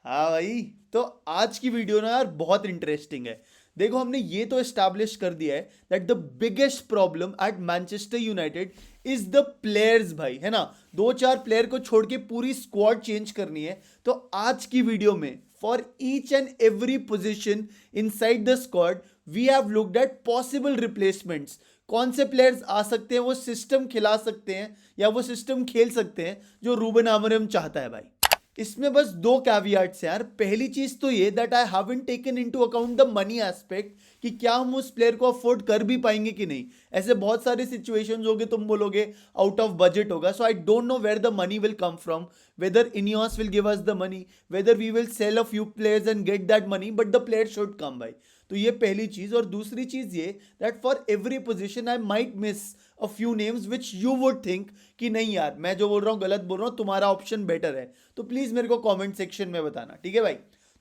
हाँ भाई। तो आज की वीडियो ना यार बहुत इंटरेस्टिंग है। देखो, हमने ये तो एस्टैब्लिश कर दिया है that the biggest problem at Manchester United is the players भाई, है ना। दो चार प्लेयर को छोड़ के पूरी स्क्वाड चेंज करनी है। तो आज की वीडियो में for each and every position inside the squad we have looked at possible replacements. कौन से प्लेयर्स आ सकते हैं, वो सिस्टम खिला सकते हैं या वो सिस्टम खेल सकते हैं जो रूबन आमोरिम चाहता है भाई। इसमें बस दो कैवियाट्स हैं यार। पहली चीज तो ये that I haven't taken into account the money aspect, कि क्या हम उस प्लेयर को अफोर्ड कर भी पाएंगे कि नहीं। ऐसे बहुत सारे सिचुएशंस होंगे, तुम बोलोगे आउट ऑफ बजट होगा, so I don't know where the money will come from, whether INEOS will give us the money, whether we will sell a few players and get that money, but the player should come भाई। तो ये पहली चीज। और दूसरी चीज ये that for every position I might miss a few names which you would think कि नहीं यार, मैं जो बोल रहा हूँ गलत बोल रहा हूँ, तुम्हारा ऑप्शन बेटर है। तो प्लीज मेरे को कमेंट सेक्शन में बताना, ठीक है भाई।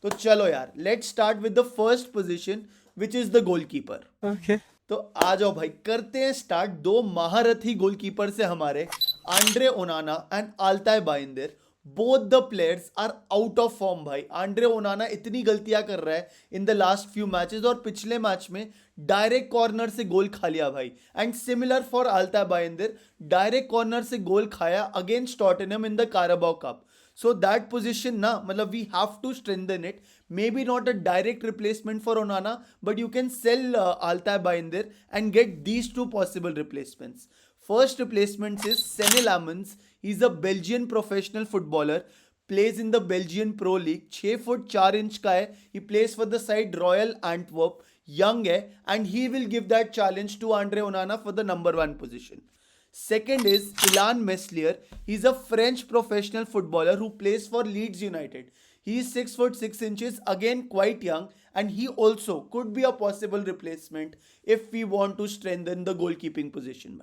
तो चलो यार, let's start with the first position which is the goalkeeper. Okay. तो आ जाओ भाई, करते हैं स्टार्ट। दो महारथी गोलकीपर से हमारे, Andre Onana and Altay Bayindir. Both the players are out of form भाई। आंड्रे ओनाना इतनी गलतियां कर रहा है in the last few matches, और पिछले मैच में डायरेक्ट कॉर्नर से गोल खा लिया भाई। And similar for Altay Bayindir, direct corner से गोल खाया against Tottenham in the Carabao Cup. So that position na, matlab we have to strengthen it. Maybe not a direct replacement for Onana, but you can sell Altay Bayindir and get these two possible replacements. First replacement is Senne Lammens. He's a Belgian professional footballer, plays in the Belgian Pro League. 6 foot 4 inch का है. He plays for the side Royal Antwerp. Young है, and he will give that challenge to Andre Onana for the number one position. Second is Ilan Meslier. He's a French professional footballer who plays for Leeds United. He is 6 foot 6 inches, again quite young, and he also could be a possible replacement if we want to strengthen the goalkeeping position.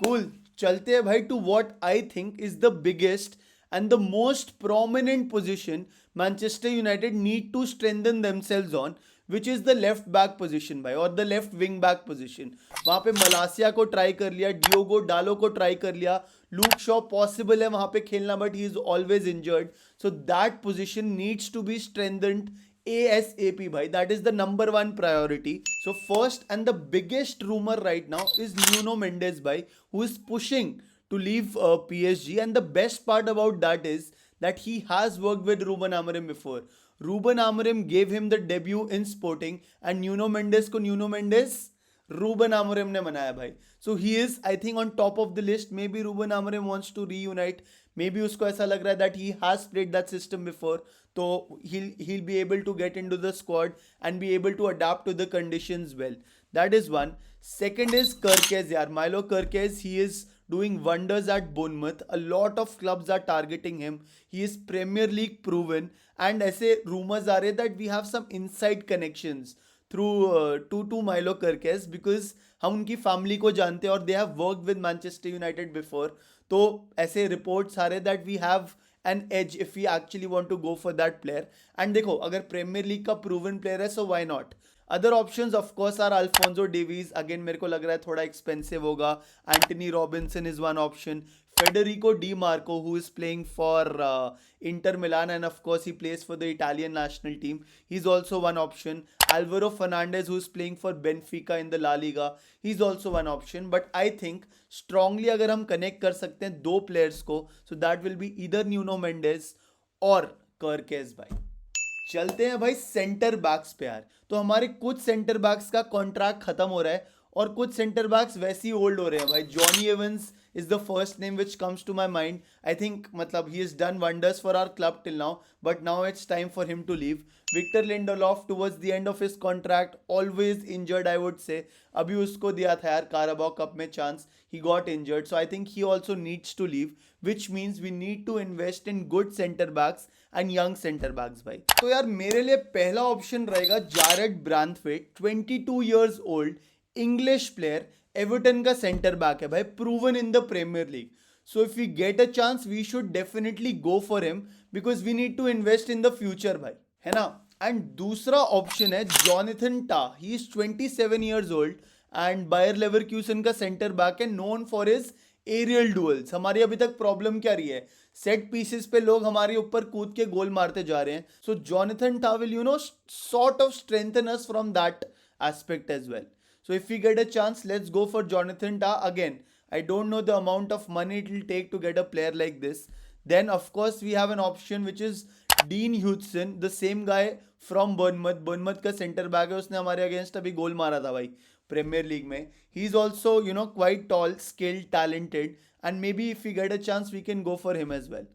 Cool. चलते हैं भाई to what I think is the biggest and the most prominent position Manchester United need to strengthen themselves on, which is the left back position भाई, और the left wing back position. वहां पे मलासिया को try कर लिया, Diogo डालो को try कर लिया, लूक शॉ पॉसिबल है वहां पे खेलना, but he is always injured. So that position needs to be strengthened ASAP bhai. That is the number one priority. So first and the biggest rumor right now is Nuno Mendes bhai, who is pushing to leave PSG. And the best part about that is that he has worked with Ruben Amorim before. Ruben Amorim gave him the debut in Sporting, and Nuno Mendes को Nuno Mendes Ruben Amorim ने बनाया भाई. So he is I think on top of the list. Maybe Ruben Amorim wants to reunite. Maybe उसको ऐसा लग रहा है that he has played that system before, तो he'll be able to get into the squad and be able to adapt to the conditions well. That is one. Second is Kerkez yaar. Milo Kerkez, he is doing wonders at Bournemouth. A lot of clubs are targeting him. He is Premier League proven, and ऐसे rumors आ रहे that we have some inside connections through to Milos Kerkez, because हम उनकी family को जानते हैं और they have work with Manchester United before. तो ऐसे रिपोर्ट्स आ रहे that we have an edge if we actually want to go for that player. And देखो, अगर प्रीमियर लीग का प्रूवन प्लेयर है, so why not. Other options of course are Alphonso Davies. Again मेरे को लग रहा है थोड़ा एक्सपेंसिव होगा. Antony Robinson is one option. Federico Di Marco, who is playing for Inter Milan, and of course he plays for the Italian national team. He's also one option. Alvaro Fernandez, who is playing for Benfica in the La Liga, he's also one option. But I think strongly अगर हम connect कर सकते हैं दो players को, so that will be either Nuno Mendes और Kerkez भाई. चलते हैं भाई सेंटर बैक्स पे यार. तो हमारे कुछ सेंटर बैक्स का कॉन्ट्रैक्ट खत्म हो रहा है और कुछ सेंटर बैक्स वैसे ही ओल्ड हो रहे हैं भाई. Johnny Evans is the first name which comes to my mind. I think matlab he has done wonders for our club till now, but now it's time for him to leave. Victor Lindelof towards the end of his contract, always injured I would say. अभी उसको दिया था यार Carabao cup में chance, he got injured, so I think he also needs to leave, which means we need to invest in good center backs and young center backs भाई. तो यार मेरे लिए पहला ऑप्शन रहेगा Jarrad Branthwaite, 22 years old, English player, Everton का centre back है भाई, proven in the premiere League. So if we get a chance we should definitely go for him, because we need to invest in the future भाई, है ना. And दूसरा option है Jonathan Tah. He is 27 years old and Bayer Leverkusen का centre back है, known for his aerial duels, हमारी अभी तक प्रॉब्लम क्या रही है, सेट पीसेस पे लोग हमारे ऊपर कूद के गोल मारते जा रहे हैं. So Jonathan Tah will sort of strengthen us from that aspect as well. So if we get a chance, let's go for Jonathan Tah again. I don't know the amount of money it will take to get a player like this. Then of course we have an option which is Dean Hudson, the same guy from Bournemouth. Bournemouth का centre back है, उसने हमारे against अभी गोल मारा था भाई premier league में. He is also quite tall, skilled, talented, and may be if we get a chance we can go for him as well.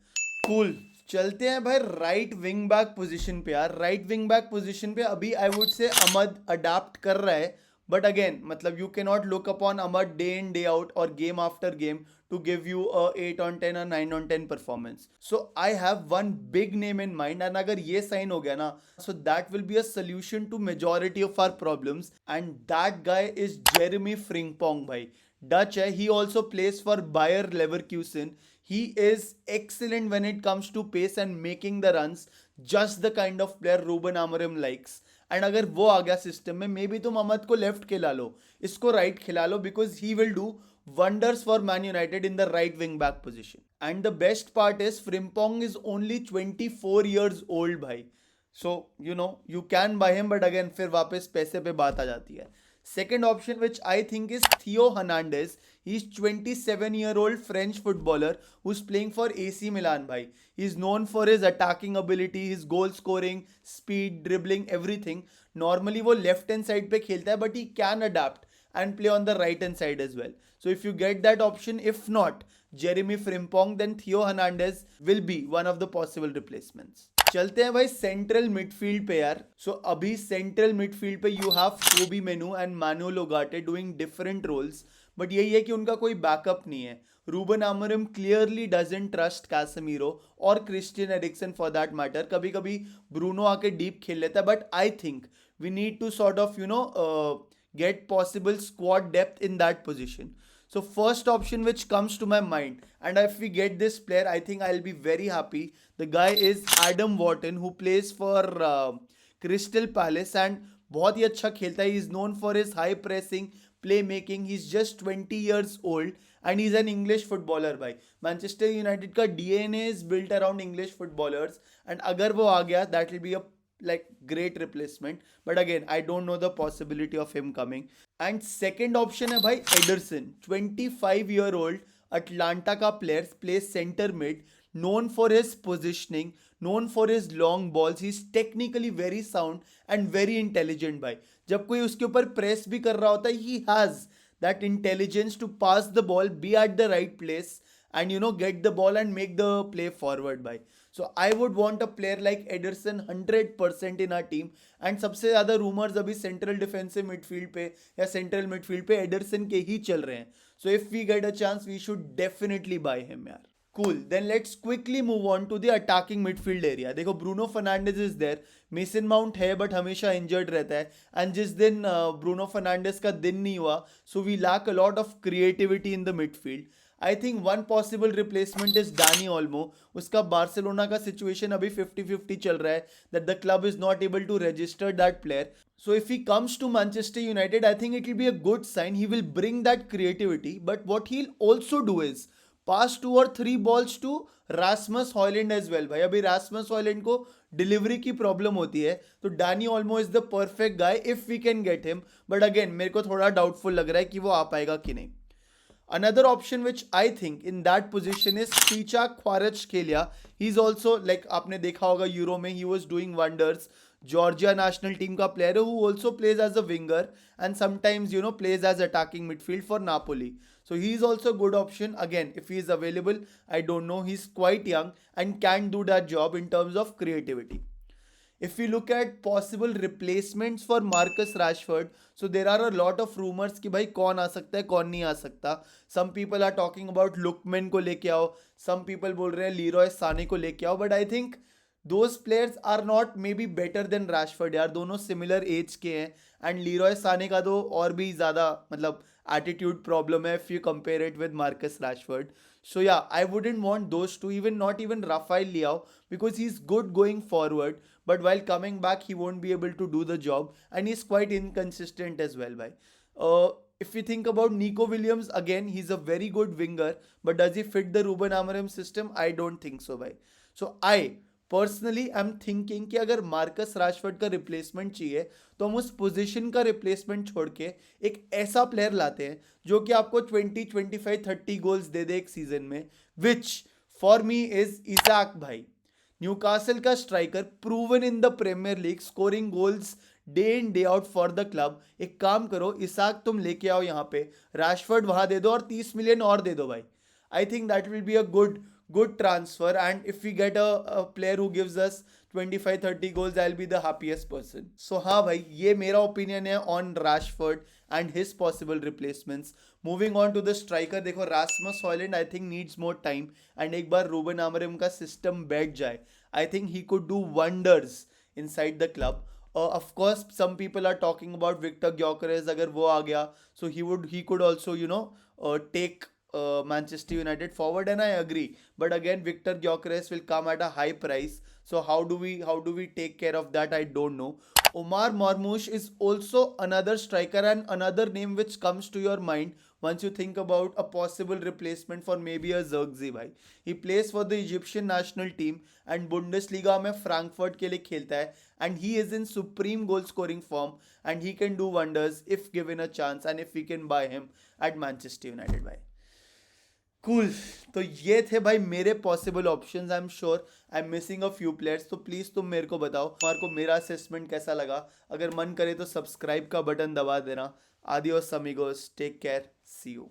Cool. चलते हैं भाई राइट विंग बैक पोजीशन पे यार. राइट विंग बैक पोजीशन पे अभी I would say अमद adapt कर रहा है. बट अगेन मतलब you can not look upon Amad day in day out और game after game to give you a 8 on 10 or 9 on 10 performance. So I have one big name in mind, and अगर ये sign हो गया ना, so that will be a solution to majority of our problems, and that guy is Jeremy Frimpong भाई. Dutch है, he also plays for Bayer Leverkusen. He is excellent when it comes to pace and making the runs, just the kind of player Ruben Amorim likes. And अगर वो आ गया system में, may be तुम अहमद को left खिला लो, इसको right खिला लो, because he will do wonders for Man United in the right wing back position. And the best part is Frimpong is only 24 years old bhai. So you can buy him, but again फिर वापस पैसे पे बात आ जाती है. Second option which I think is Theo Hernandez. He's 27-year-old French footballer who's playing for AC Milan bhai. He's known for his attacking ability, his goal scoring, speed, dribbling, everything. Normally वो left hand side पे खेलता है, but he can adapt and play on the right hand side as well. So if you get that option, if not Jeremy Frimpong, then Theo Hernandez will be one of the possible replacements. चलते हैं भाई central midfield पे यार. So अभी central midfield पे you have Kobbie Mainoo and Manuel Ugarte doing different roles, but यही है कि उनका कोई बैकअप नहीं है. Ruben Amorim clearly doesn't trust Casemiro और Christian Eriksen for that matter. कभी कभी ब्रूनो आके डीप खेल लेता है, but I think we need to sort of get possible squad depth in that position. So first option which comes to my mind, and if we get this player, I think I'll be very happy. The guy is Adam Wharton, who plays for Crystal Palace and बहुत ही अच्छा खेलता है. He is known for his high pressing, playmaking. He's just 20 years old and he's an English footballer भाई. Manchester United का DNA is built around English footballers, and अगर वो आ गया, that will be a great replacement. But again, I don't know the possibility of him coming. And second option है भाई Ederson, 25-year-old Atlanta का player, plays center mid, known for his positioning, known for his long balls. He's technically very sound and very intelligent भाई. जब कोई उसके ऊपर press भी कर रहा होता है, he has that intelligence to pass the ball, be at the right place, and get the ball and make the play forward भाई. So I would want a player like Ederson 100% in our team. And सबसे ज़्यादा rumours अभी central defensive midfield पे या central midfield पे Anderson के ही चल रहे हैं. So if we get a chance we should definitely buy him यार. Cool. Then let's quickly move on to the attacking midfield area. देखो Bruno Fernandes is there, Mason Mount है but हमेशा injured रहता है, एंड जिस दिन Bruno Fernandes का दिन नहीं हुआ, so we lack a lot of creativity in the midfield. I think one possible replacement is Dani Olmo. उसका बार्सिलोना का सिचुएशन अभी 50-50 चल रहा है, that the club is not able to register that player. So if he comes to Manchester United, I think it will be a good sign. He will bring that creativity, but what he'll also do is pass 2 or 3 balls to Rasmus Hojlund as well. भाई अभी Rasmus Hojlund को delivery की problem होती है, तो Dani Olmo is the perfect guy if we can get him. But again मेरे को थोड़ा डाउटफुल लग रहा है कि वो आ पाएगा कि नहीं. Another option which I think in that position is Khvicha Kvaratskhelia. He's also आपने देखा होगा यूरो में he was doing wonders. Georgia national team का प्लेयर है, who also plays as a winger and sometimes plays as attacking midfield for Napoli. So he is also a good option. Again, if he is available, I don't know. He's quite young and can do that job in terms of creativity. If we look at possible replacements for Marcus Rashford, so there are a lot of rumors कि भाई कौन आ सकता है कौन नहीं आ सकता. Some people are talking about Lookman को लेके आओ, some people बोल रहे हैं लीरॉय साने को लेके आओ, but I think those players are not maybe better than Rashford यार. दोनों सिमिलर एज के हैं, एंड लीरॉय साने का तो और भी ज़्यादा मतलब एटीट्यूड प्रॉब्लम है if you compare it with Marcus Rashford. So yeah, I wouldn't want those two, not even Rafael Leao, because he's good going forward, but while coming back he won't be able to do the job and he's quite inconsistent as well. Bhai. If we think about Nico Williams, again, he's a very good winger, but does he fit the Ruben Amorim system? I don't think so, भाई. So I personally I am thinking कि अगर Marcus Rashford का replacement चाहिए तो हम उस position का replacement छोड़ के एक ऐसा प्लेयर लाते हैं जो कि आपको 20, 25, 30 गोल्स दे दे एक सीजन में, which for me is Ijak भाई. न्यूकासल का striker, proven in the premiere league, scoring goals day in day out for the club. एक काम करो, इसाक तुम लेके आओ यहाँ पे, राशफोर्ड वहां दे दो और 30 मिलियन और दे दो भाई. I think that will be a good transfer, and if we get a player who gives us 25, 30 goals, I'll be the happiest person. So हाँ भाई, ये मेरा opinion है on Rashford and his possible replacements. Moving on to the striker, देखो Rasmus Højlund I think needs more time, and एक बार Ruben Amorim का system बैठ जाए, I think he could do wonders inside the club. Of course some people are talking about Victor Gyökeres, अगर वो आ गया so he could also take Manchester United forward, and I agree. But again, Victor Gyökeres will come at a high price. So how do we take care of that? I don't know. Omar Marmoush is also another striker and another name which comes to your mind once you think about a possible replacement for maybe a Zirkzee bhai. He plays for the Egyptian national team and Bundesliga में Frankfurt के लिए खेलता है, and he is in supreme goal scoring form and he can do wonders if given a chance and if we can buy him at Manchester United bhai. Cool तो ये थे भाई मेरे possible options. I am sure I am missing a few players, तो please तुम मेरे को बताओ तुम्हारे को मेरा असेसमेंट कैसा लगा. अगर मन करे तो सब्सक्राइब का बटन दबा देना. Adios amigos, take care, see you.